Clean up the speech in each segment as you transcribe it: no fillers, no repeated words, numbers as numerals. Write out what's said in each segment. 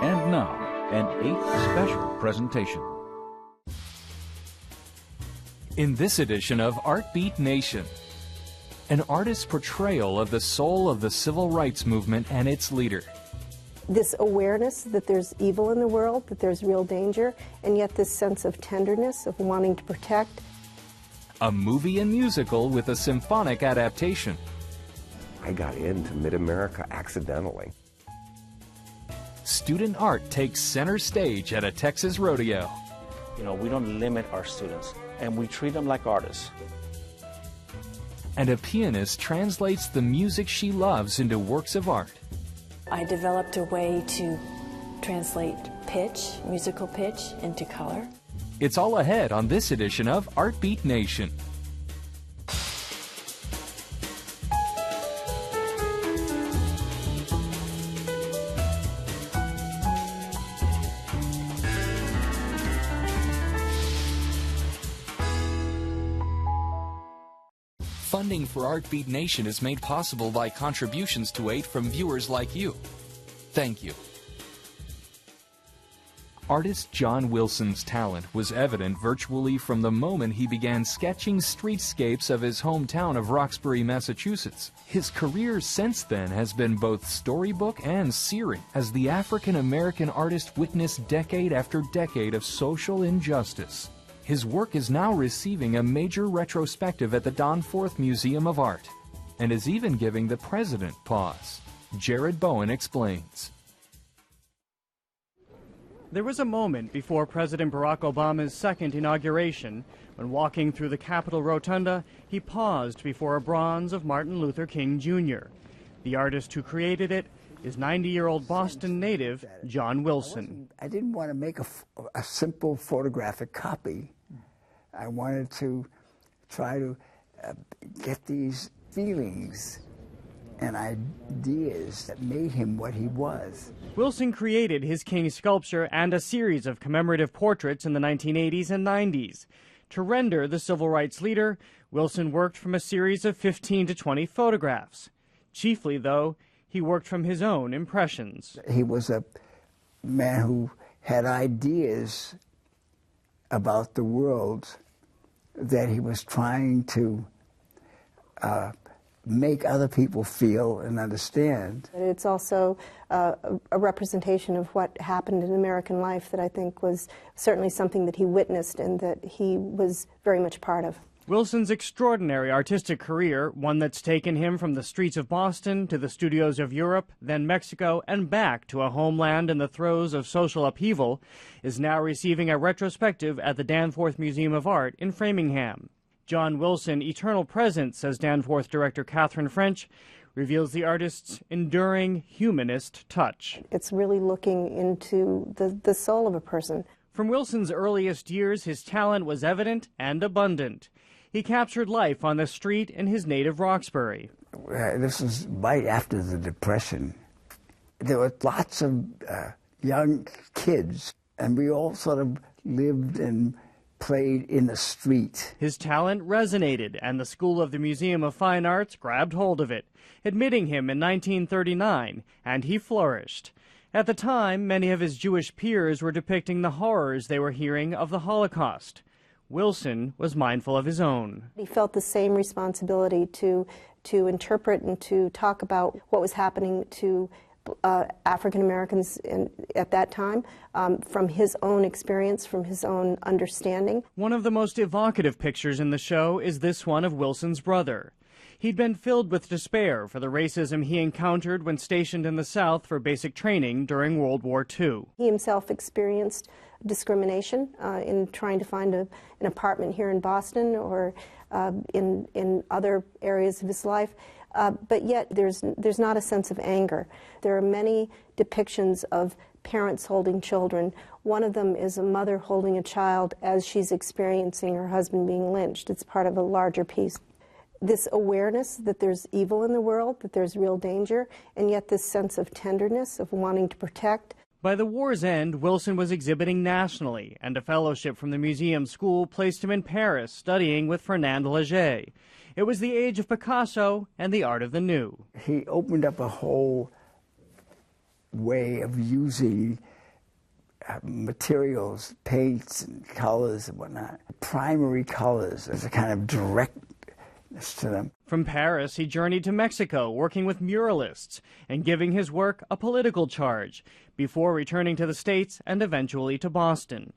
And now, an 8th special presentation. In this edition of Art Beat Nation, an artist's portrayal of the soul of the civil rights movement and its leader. This awareness that there's evil in the world, that there's real danger, and yet this sense of tenderness, of wanting to protect. A movie and musical with a symphonic adaptation. I got into Mid-America accidentally. Student art takes center stage at a Texas rodeo. You know, we don't limit our students, and we treat them like artists. And a pianist translates the music she loves into works of art. I developed a way to translate pitch, musical pitch, into color. It's all ahead on this edition of Art Beat Nation. Funding for Art Beat Nation is made possible by contributions to 8 from viewers like you. Thank you. Artist John Wilson's talent was evident virtually from the moment he began sketching streetscapes of his hometown of Roxbury, Massachusetts. His career since then has been both storybook and searing, as the African-American artist witnessed decade after decade of social injustice. His work is now receiving a major retrospective at the Danforth Museum of Art, and is even giving the president pause. Jared Bowen explains. There was a moment before President Barack Obama's second inauguration when, walking through the Capitol Rotunda, he paused before a bronze of Martin Luther King Jr. The artist who created it is 90-year-old Boston native John Wilson. I didn't want to make a simple photographic copy. I wanted to try to get these feelings and ideas that made him what he was. Wilson created his King sculpture and a series of commemorative portraits in the 1980s and 90s. To render the civil rights leader, Wilson worked from a series of 15 to 20 photographs. Chiefly, though, he worked from his own impressions. He was a man who had ideas about the world that he was trying to make other people feel and understand. It's also a representation of what happened in American life that I think was certainly something that he witnessed and that he was very much part of. Wilson's extraordinary artistic career, one that's taken him from the streets of Boston to the studios of Europe, then Mexico, and back to a homeland in the throes of social upheaval, is now receiving a retrospective at the Danforth Museum of Art in Framingham. John Wilson, eternal presence, says Danforth director Catherine French, reveals the artist's enduring humanist touch. It's really looking into the soul of a person. From Wilson's earliest years, his talent was evident and abundant. He captured life on the street in his native Roxbury. This was right after the Depression. There were lots of young kids, and we all sort of lived and played in the street. His talent resonated, and the School of the Museum of Fine Arts grabbed hold of it, admitting him in 1939, and he flourished. At the time, many of his Jewish peers were depicting the horrors they were hearing of the Holocaust. Wilson was mindful of his own. He felt the same responsibility to interpret and to talk about what was happening to African Americans at that time, from his own experience, from his own understanding. One of the most evocative pictures in the show is this one of Wilson's brother. He'd been filled with despair for the racism he encountered when stationed in the South for basic training during World War II. He himself experienced discrimination in trying to find an apartment here in Boston or in other areas of his life. But yet there's not a sense of anger. There are many depictions of parents holding children. One of them is a mother holding a child as she's experiencing her husband being lynched. It's part of a larger piece. This awareness that there's evil in the world, that there's real danger, and yet this sense of tenderness, of wanting to protect. By the war's end, Wilson was exhibiting nationally, and a fellowship from the museum school placed him in Paris studying with Fernand Léger. It was the age of Picasso and the art of the new. He opened up a whole way of using materials, paints and colors and whatnot. Primary colors, there's a kind of directness to them. From Paris, he journeyed to Mexico, working with muralists and giving his work a political charge, before returning to the States and eventually to Boston.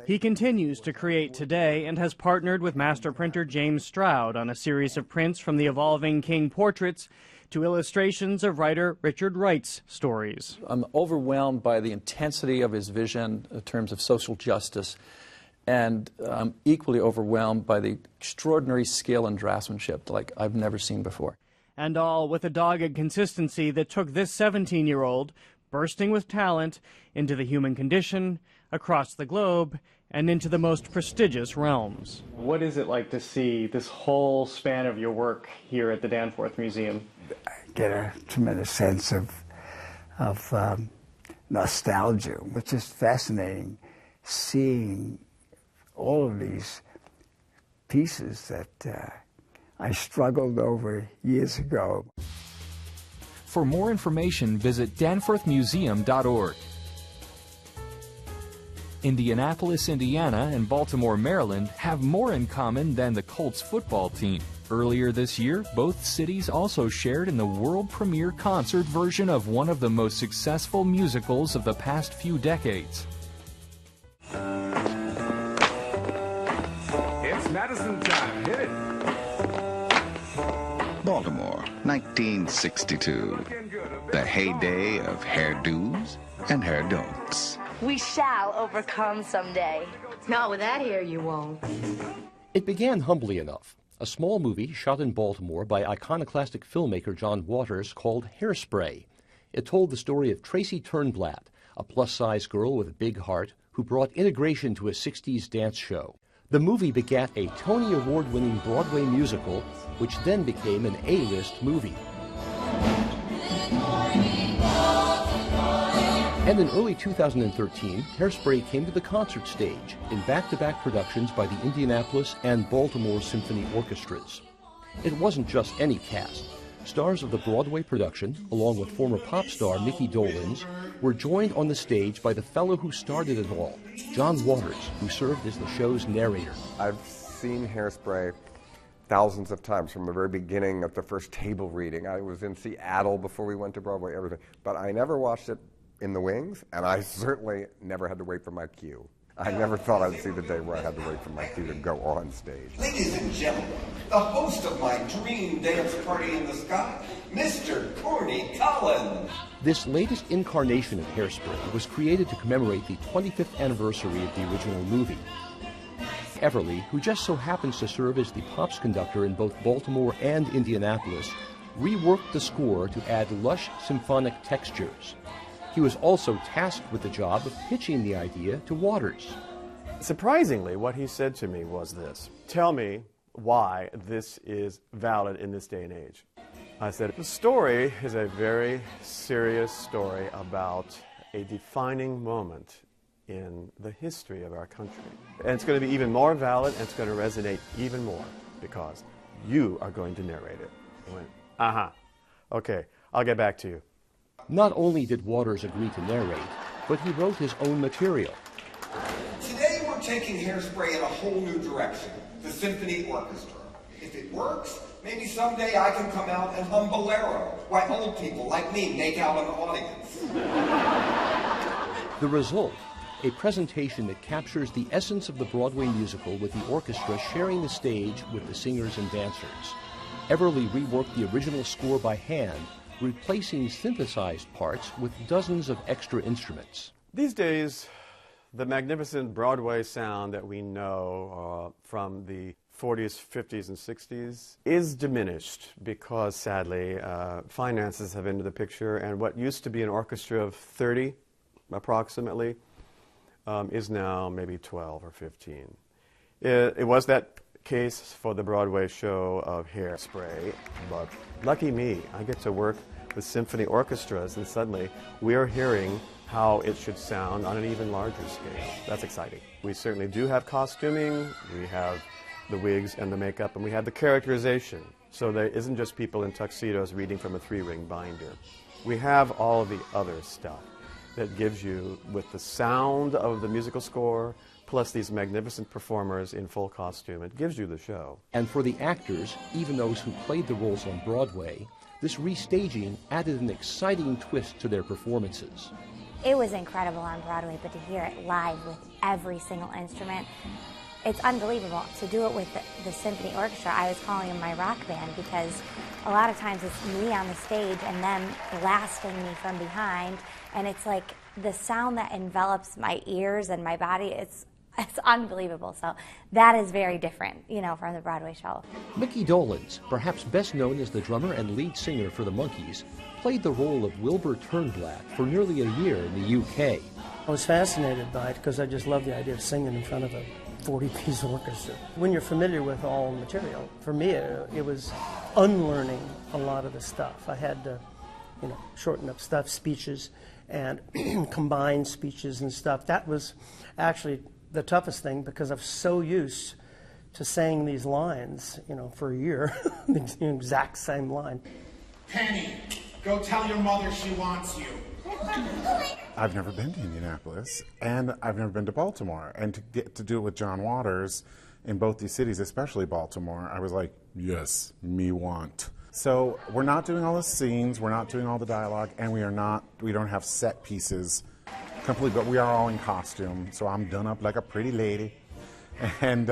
He continues to create today and has partnered with master printer James Stroud on a series of prints from the evolving King portraits to illustrations of writer Richard Wright's stories. I'm overwhelmed by the intensity of his vision in terms of social justice, and I'm equally overwhelmed by the extraordinary skill and draftsmanship like I've never seen before. And all with a dogged consistency that took this 17-year-old, bursting with talent, into the human condition, across the globe, and into the most prestigious realms. What is it like to see this whole span of your work here at the Danforth Museum? I get a tremendous sense of nostalgia, which is fascinating, seeing all of these pieces that I struggled over years ago. For more information, visit danforthmuseum.org. Indianapolis, Indiana, and Baltimore, Maryland have more in common than the Colts football team. Earlier this year, both cities also shared in the world premiere concert version of one of the most successful musicals of the past few decades. It's Madison time. Hit it. Baltimore, 1962. The heyday of hairdos and hair don'ts. We shall overcome someday. Not with that hair, you won't. It began humbly enough. A small movie shot in Baltimore by iconoclastic filmmaker John Waters called Hairspray. It told the story of Tracy Turnblad, a plus-size girl with a big heart who brought integration to a 60s dance show. The movie begat a Tony Award-winning Broadway musical, which then became an A-list movie. And in early 2013, Hairspray came to the concert stage in back-to-back productions by the Indianapolis and Baltimore Symphony Orchestras. It wasn't just any cast. Stars of the Broadway production, along with former pop star Mickey Dolenz, were joined on the stage by the fellow who started it all, John Waters, who served as the show's narrator. I've seen Hairspray thousands of times from the very beginning of the first table reading. I was in Seattle before we went to Broadway, everything. But I never watched it in the wings, and I certainly never had to wait for my cue. I never thought I'd see the day where I had to wait for my cue to go on stage. Ladies and gentlemen, the host of my dream dance party in the sky, Mr. Corny Collins. This latest incarnation of Hairspray was created to commemorate the 25th anniversary of the original movie. Everly, who just so happens to serve as the Pops conductor in both Baltimore and Indianapolis, reworked the score to add lush symphonic textures. He was also tasked with the job of pitching the idea to Waters. Surprisingly, what he said to me was this: tell me why this is valid in this day and age. I said, the story is a very serious story about a defining moment in the history of our country. And it's going to be even more valid, and it's going to resonate even more because you are going to narrate it. I went, okay, I'll get back to you. Not only did Waters agree to narrate, but he wrote his own material. Today we're taking Hairspray in a whole new direction, the symphony orchestra. If it works, maybe someday I can come out and hum Bolero, while old people like me make out in the audience. The result, a presentation that captures the essence of the Broadway musical with the orchestra sharing the stage with the singers and dancers. Everly reworked the original score by hand, replacing synthesized parts with dozens of extra instruments. These days, the magnificent Broadway sound that we know from the 40s, 50s, and 60s is diminished because, sadly, finances have entered the picture, and what used to be an orchestra of 30, approximately, is now maybe 12 or 15. It was that case for the Broadway show of Hairspray, but lucky me, I get to work with symphony orchestras, and suddenly we are hearing how it should sound on an even larger scale. That's exciting. We certainly do have costuming, we have the wigs and the makeup, and we have the characterization. So there isn't just people in tuxedos reading from a 3-ring binder. We have all of the other stuff that gives you, with the sound of the musical score, plus these magnificent performers in full costume, it gives you the show. And for the actors, even those who played the roles on Broadway, this restaging added an exciting twist to their performances. It was incredible on Broadway, but to hear it live with every single instrument, it's unbelievable. To do it with the symphony orchestra, I was calling them my rock band, because a lot of times it's me on the stage and them blasting me from behind, and it's like the sound that envelops my ears and my body, it's unbelievable. So that is very different, you know, from the Broadway show. Mickey Dolenz, perhaps best known as the drummer and lead singer for the Monkees, played the role of Wilbur Turnblad for nearly a year in the UK. I was fascinated by it because I just love the idea of singing in front of a 40-piece orchestra. When you're familiar with all the material, for me it was unlearning a lot of the stuff. I had to, you know, shorten up stuff, speeches, and combine speeches and stuff. That was actually the toughest thing, because I'm so used to saying these lines, you know, for a year, the exact same line. Penny, go tell your mother she wants you. I've never been to Indianapolis, and I've never been to Baltimore. And to get to do it with John Waters in both these cities, especially Baltimore, I was like, yes, me want. So we're not doing all the scenes, we're not doing all the dialogue, and we don't have set pieces complete, but we are all in costume. So I'm done up like a pretty lady, and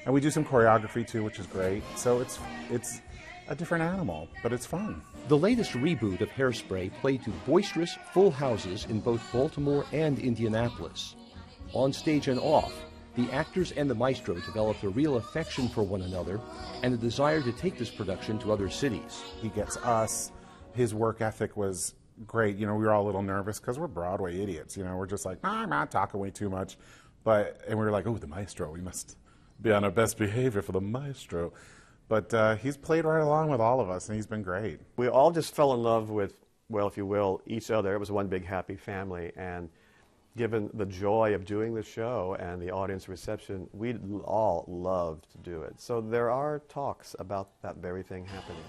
we do some choreography too, which is great. So it's a different animal, but it's fun. The latest reboot of Hairspray played to boisterous full houses in both Baltimore and Indianapolis. On stage and off, the actors and the maestro developed a real affection for one another and a desire to take this production to other cities. He gets us. His work ethic was great. You know, we were all a little nervous because we're Broadway idiots. You know, we're just like, I'm not talking way too much. And we were like, oh, the maestro, we must be on our best behavior for the maestro. But he's played right along with all of us, and he's been great. We all just fell in love with, well, if you will, each other. It was one big happy family. And given the joy of doing the show and the audience reception, we all loved to do it. So there are talks about that very thing happening.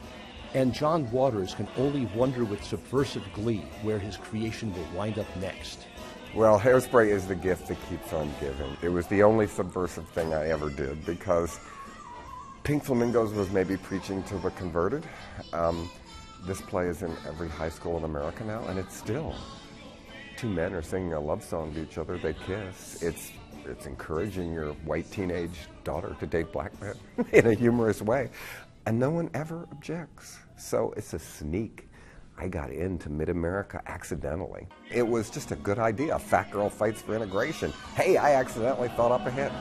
And John Waters can only wonder with subversive glee where his creation will wind up next. Well, Hairspray is the gift that keeps on giving. It was the only subversive thing I ever did, because Pink Flamingos was maybe preaching to the converted. This play is in every high school in America now, and it's still. Two men are singing a love song to each other, they kiss. It's encouraging your white teenage daughter to date black men in a humorous way, and no one ever objects. So it's a sneak. I got into Mid-America accidentally. It was just a good idea. A fat girl fights for integration. Hey, I accidentally thought up a hit.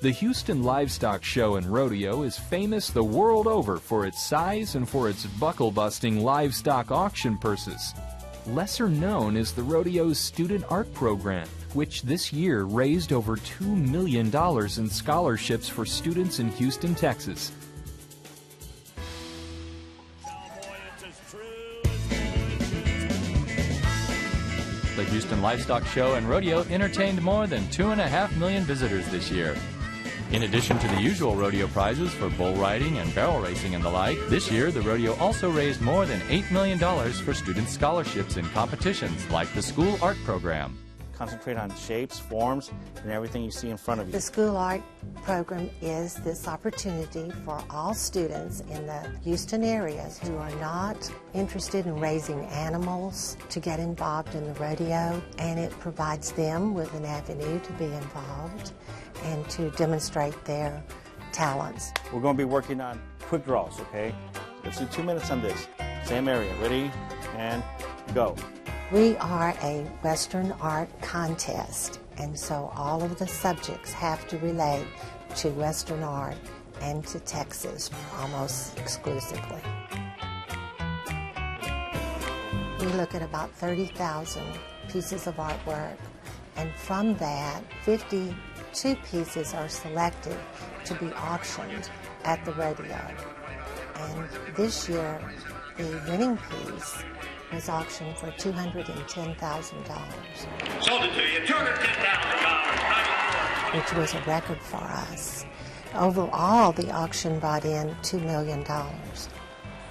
The Houston Livestock Show and Rodeo is famous the world over for its size and for its buckle-busting livestock auction purses. Lesser known is the rodeo's student art program, which this year raised over $2 million in scholarships for students in Houston, Texas. The Houston Livestock Show and Rodeo entertained more than 2.5 million visitors this year. In addition to the usual rodeo prizes for bull riding and barrel racing and the like, this year the rodeo also raised more than $8 million for student scholarships in competitions like the school art program. Concentrate on shapes, forms, and everything you see in front of you. The school art program is this opportunity for all students in the Houston areas who are not interested in raising animals to get involved in the rodeo, and it provides them with an avenue to be involved and to demonstrate their talents. We're going to be working on quick draws, okay? Let's do 2 minutes on this. Same area. Ready? And go. We are a Western art contest, and so all of the subjects have to relate to Western art and to Texas almost exclusively. We look at about 30,000 pieces of artwork, and from that, 52 pieces are selected to be auctioned at the rodeo. And this year, The winning piece was auctioned for $210,000. Sold it to you, $210,000. Which was a record for us. Overall, the auction brought in $2 million.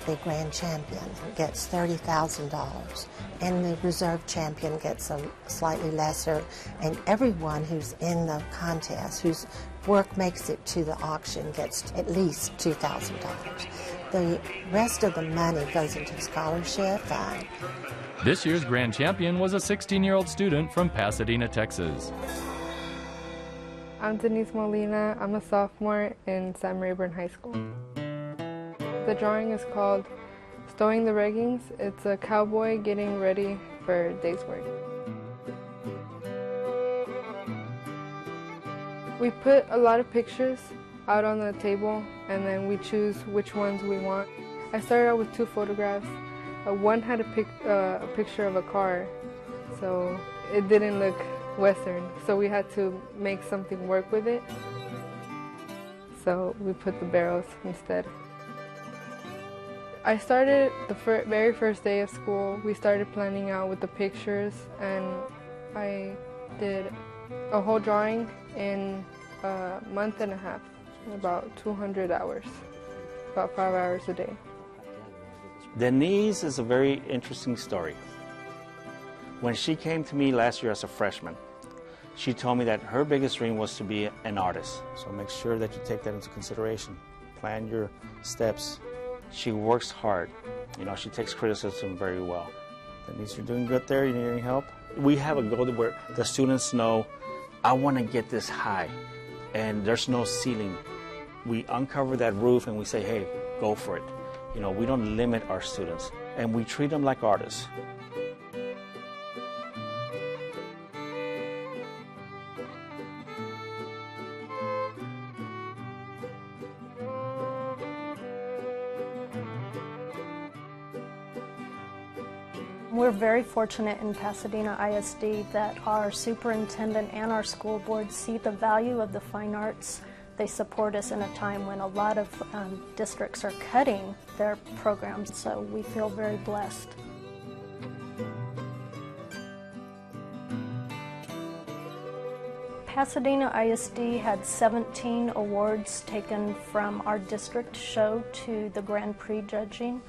The grand champion gets $30,000, and the reserve champion gets a slightly lesser, and everyone who's in the contest, whose work makes it to the auction, gets at least $2,000. The rest of the money goes into the scholarship fund. This year's grand champion was a 16-year-old student from Pasadena, Texas. I'm Denise Molina. I'm a sophomore in Sam Rayburn High School. The drawing is called Stowing the Riggings. It's a cowboy getting ready for a day's work. We put a lot of pictures out on the table, and then we choose which ones we want. I started out with 2 photographs. One had a picture of a car, so it didn't look Western, so we had to make something work with it. So we put the barrels instead. I started the very first day of school. We started planning out with the pictures, and I did a whole drawing in a month and a half, about 200 hours, about 5 hours a day. Denise is a very interesting story. When she came to me last year as a freshman, she told me that her biggest dream was to be an artist. So make sure that you take that into consideration. Plan your steps. She works hard. You know, she takes criticism very well. Denise, you're doing good there. You need any help? We have a goal where the students know, I want to get this high, and there's no ceiling. We uncover that roof and we say, hey, go for it. You know, we don't limit our students, and we treat them like artists. We're very fortunate in Pasadena ISD that our superintendent and our school board see the value of the fine arts. They support us in a time when a lot of districts are cutting their programs, so we feel very blessed. Pasadena ISD had 17 awards taken from our district show to the Grand Prix judging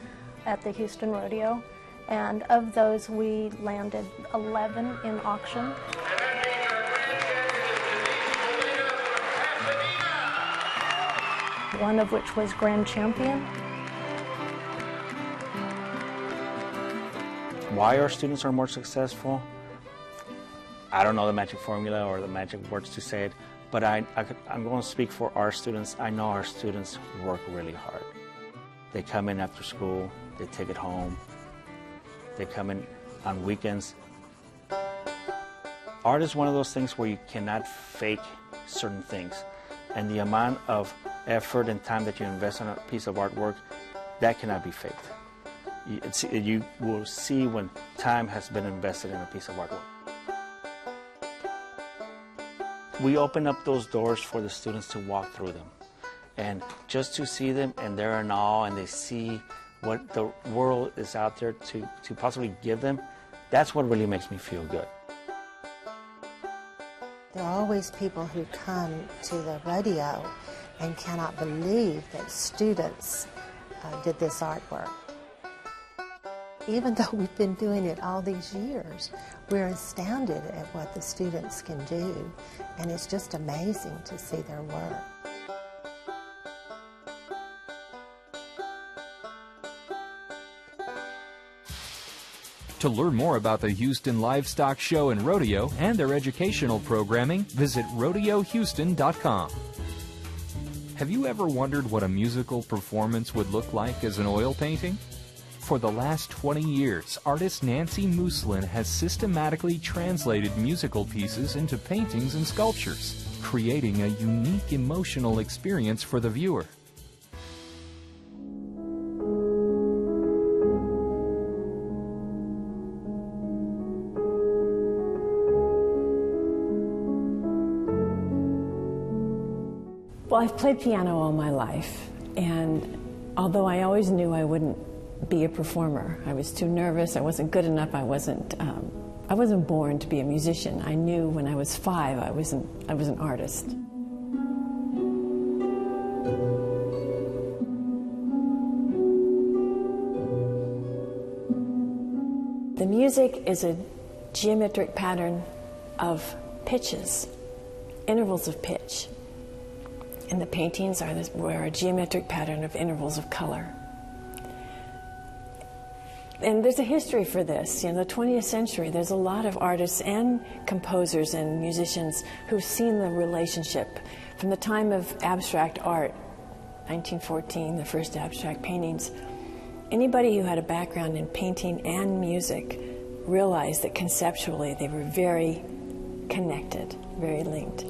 at the Houston Rodeo. And of those, we landed 11 in auction. One of which was grand champion. Why our students are more successful? I don't know the magic formula or the magic words to say it, but I'm going to speak for our students. I know our students work really hard. They come in after school, they take it home. They come in on weekends. Art is one of those things where you cannot fake certain things. And the amount of effort and time that you invest in a piece of artwork, that cannot be faked. You will see when time has been invested in a piece of artwork. We open up those doors for the students to walk through them. And just to see them, and they're in awe, and they see what the world is out there to possibly give them, that's what really makes me feel good. There are always people who come to the rodeo and cannot believe that students did this artwork. Even though we've been doing it all these years, we're astounded at what the students can do, and it's just amazing to see their work. To learn more about the Houston Livestock Show and Rodeo and their educational programming, visit rodeohouston.com. Have you ever wondered what a musical performance would look like as an oil painting? For the last 20 years, artist Nancy Mooslin has systematically translated musical pieces into paintings and sculptures, creating a unique emotional experience for the viewer. Well, I've played piano all my life, and although I always knew I wouldn't be a performer. I was too nervous. I wasn't good enough. I wasn't born to be a musician. I knew when I was 5 I was an artist. The music is a geometric pattern of pitches, intervals of pitch. And the paintings were a geometric pattern of intervals of color. And there's a history for this. In the 20th century, there's a lot of artists and composers and musicians who've seen the relationship from the time of abstract art, 1914, the first abstract paintings. Anybody who had a background in painting and music realized that conceptually they were very connected, very linked.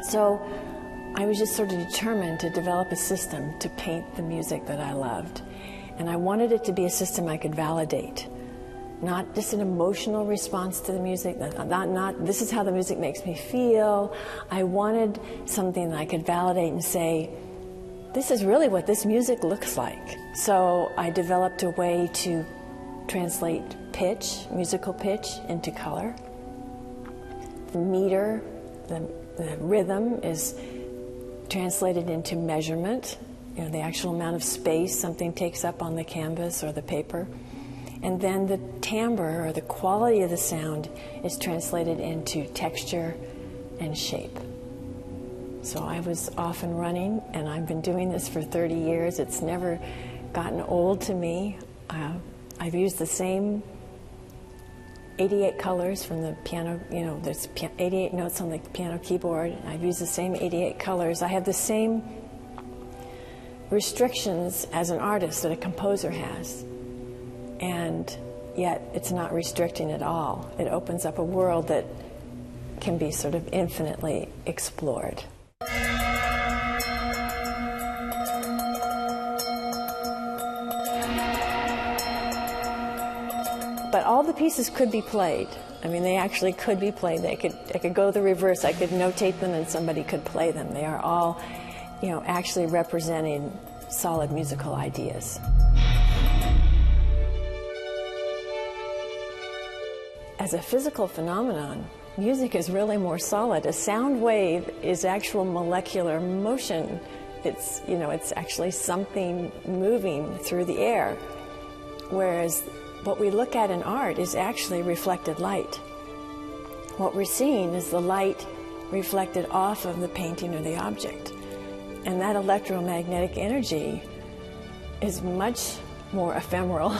So I was just sort of determined to develop a system to paint the music that I loved. And I wanted it to be a system I could validate. Not just an emotional response to the music, not this is how the music makes me feel. I wanted something that I could validate and say, this is really what this music looks like. So I developed a way to translate pitch, musical pitch, into color. The meter, the rhythm is translated into measurement, the actual amount of space something takes up on the canvas or the paper. And then the timbre, or the quality of the sound, is translated into texture and shape. So I was off and running, and I've been doing this for 30 years. It's never gotten old to me. I've used the same 88 colors from the piano, there's 88 notes on the piano keyboard. I've used the same 88 colors. I have the same restrictions as an artist that a composer has. And yet it's not restricting at all. It opens up a world that can be sort of infinitely explored. But all the pieces could be played. I mean, they actually could be played. I could go the reverse. I could notate them and somebody could play them. They are all, actually representing solid musical ideas. As a physical phenomenon, music is really more solid. A sound wave is actual molecular motion. It's actually something moving through the air. Whereas what we look at in art is actually reflected light. What we're seeing is the light reflected off of the painting or the object. And that electromagnetic energy is much more ephemeral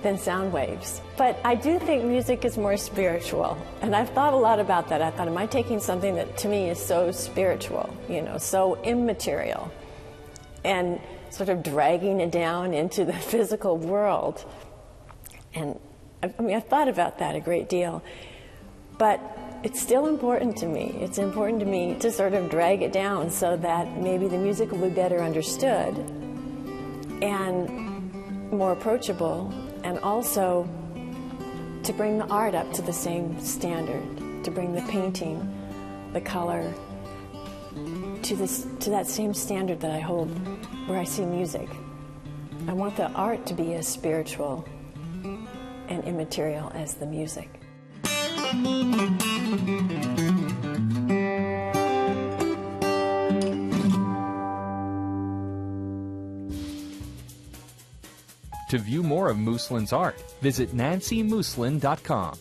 than sound waves. But I do think music is more spiritual. And I've thought a lot about that. I thought, am I taking something that to me is so spiritual, so immaterial, and sort of dragging it down into the physical world? And I've thought about that a great deal. But it's still important to me. It's important to me to sort of drag it down so that maybe the music will be better understood and more approachable, and also to bring the art up to the same standard, to bring the painting, the color, to that same standard that I hold where I see music. I want the art to be as spiritual and immaterial as the music. To view more of Mooslin's art, visit nancymoosslin.com.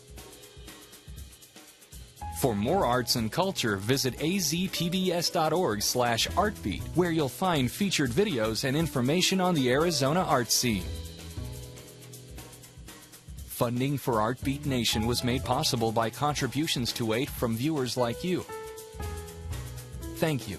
For more arts and culture, visit azpbs.org/artbeat, where you'll find featured videos and information on the Arizona art scene. Funding for Artbeat Nation was made possible by contributions to aid from viewers like you. Thank you.